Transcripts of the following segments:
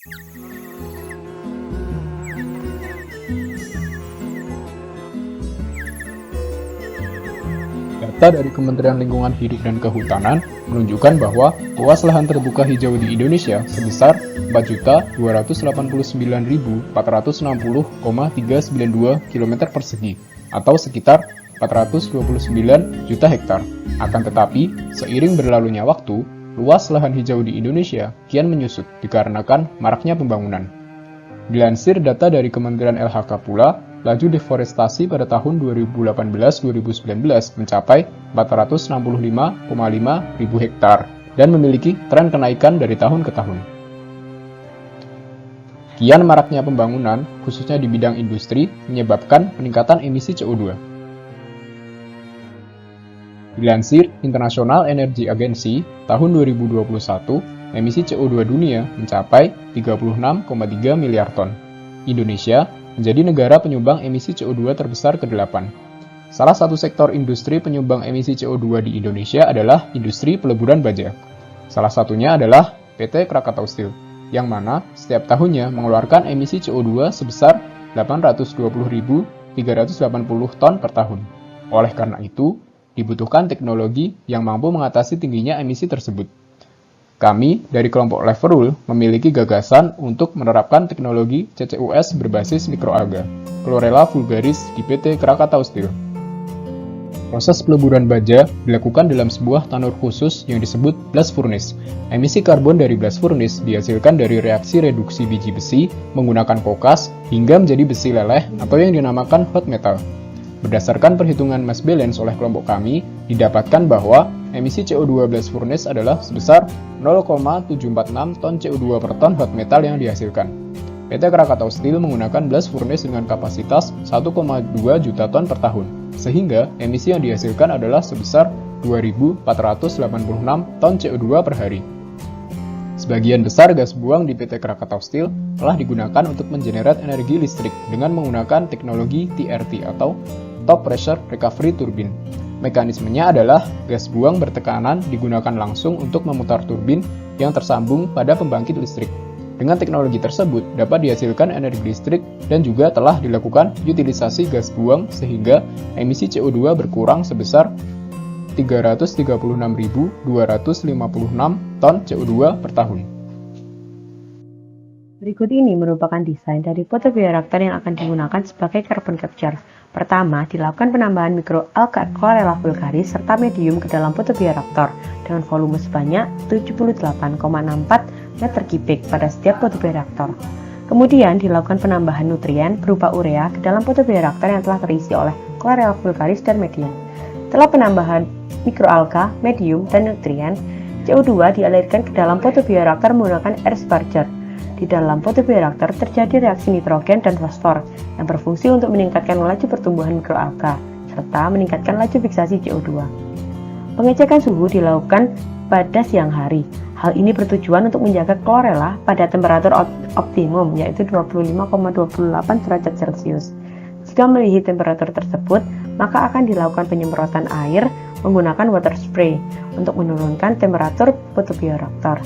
Data dari Kementerian Lingkungan Hidup dan Kehutanan menunjukkan bahwa luas lahan terbuka hijau di Indonesia sebesar 4.289.460,392 km persegi atau sekitar 429 juta hektar. Akan tetapi, seiring berlalunya waktu, luas lahan hijau di Indonesia kian menyusut dikarenakan maraknya pembangunan. Dilansir data dari Kementerian LHK pula, laju deforestasi pada tahun 2018-2019 mencapai 465,5 ribu hektar dan memiliki tren kenaikan dari tahun ke tahun. Kian maraknya pembangunan, khususnya di bidang industri, menyebabkan peningkatan emisi CO2. Dilansir International Energy Agency, tahun 2021, emisi CO2 dunia mencapai 36,3 miliar ton. Indonesia menjadi negara penyumbang emisi CO2 terbesar ke-8. Salah satu sektor industri penyumbang emisi CO2 di Indonesia adalah industri peleburan baja. Salah satunya adalah PT Krakatau Steel, yang mana setiap tahunnya mengeluarkan emisi CO2 sebesar 820.380 ton per tahun. Oleh karena itu, dibutuhkan teknologi yang mampu mengatasi tingginya emisi tersebut. Kami dari kelompok Leverul memiliki gagasan untuk menerapkan teknologi CCUS berbasis mikroalga, Chlorella vulgaris di PT Krakatau Steel. Proses peleburan baja dilakukan dalam sebuah tanur khusus yang disebut blast furnace. Emisi karbon dari blast furnace dihasilkan dari reaksi reduksi biji besi menggunakan kokas hingga menjadi besi leleh atau yang dinamakan hot metal. Berdasarkan perhitungan mass balance oleh kelompok kami, didapatkan bahwa emisi CO2 blast furnace adalah sebesar 0,746 ton CO2 per ton hot metal yang dihasilkan. PT Krakatau Steel menggunakan blast furnace dengan kapasitas 1,2 juta ton per tahun, sehingga emisi yang dihasilkan adalah sebesar 2.486 ton CO2 per hari. Sebagian besar gas buang di PT Krakatau Steel telah digunakan untuk mengenerate energi listrik dengan menggunakan teknologi TRT atau Top Pressure Recovery Turbine. Mekanismenya adalah gas buang bertekanan digunakan langsung untuk memutar turbin yang tersambung pada pembangkit listrik. Dengan teknologi tersebut dapat dihasilkan energi listrik dan juga telah dilakukan utilisasi gas buang sehingga emisi CO2 berkurang sebesar 336.256 ton CO2 per tahun. Berikut ini merupakan desain dari photobioreaktor yang akan digunakan sebagai carbon capture. Pertama, dilakukan penambahan mikroalga Chlorella vulgaris serta medium ke dalam photobioreaktor dengan volume sebanyak 78,64 meter kubik pada setiap photobioreaktor. Kemudian dilakukan penambahan nutrien berupa urea ke dalam photobioreaktor yang telah terisi oleh Chlorella vulgaris dan medium. Setelah penambahan mikroalga, medium, dan nutrien, CO2 dialirkan ke dalam photobioreaktor menggunakan air sparger. Di dalam photobioreaktor terjadi reaksi nitrogen dan fosfor yang berfungsi untuk meningkatkan laju pertumbuhan mikroalga serta meningkatkan laju fiksasi CO2. Pengecekan suhu dilakukan pada siang hari. Hal ini bertujuan untuk menjaga chlorella pada temperatur optimum yaitu 25,28 derajat Celcius. Jika melebihi temperatur tersebut, maka akan dilakukan penyemprotan air menggunakan water spray untuk menurunkan temperatur photobioreaktor.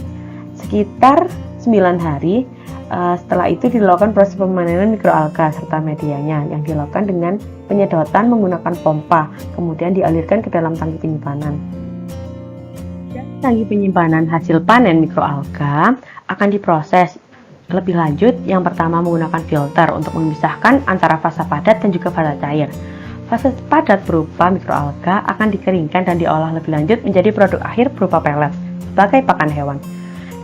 Sekitar 9 hari setelah itu dilakukan proses pemanenan mikroalga serta medianya yang dilakukan dengan penyedotan menggunakan pompa, kemudian dialirkan ke dalam tangki penyimpanan. Tangki penyimpanan hasil panen mikroalga akan diproses lebih lanjut. Yang pertama menggunakan filter untuk memisahkan antara fasa padat dan juga fasa cair. Fasa padat berupa mikroalga akan dikeringkan dan diolah lebih lanjut menjadi produk akhir berupa pelet sebagai pakan hewan.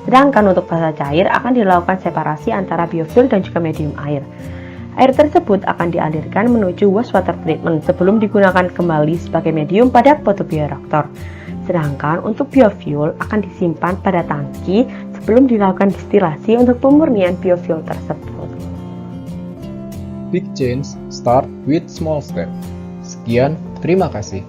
Sedangkan untuk fasa cair akan dilakukan separasi antara biofuel dan juga medium air. Air tersebut akan dialirkan menuju wastewater treatment sebelum digunakan kembali sebagai medium pada photobioreaktor. Sedangkan untuk biofuel akan disimpan pada tangki sebelum dilakukan distilasi untuk pemurnian biofuel tersebut. Big change start with small step. Sekian, terima kasih.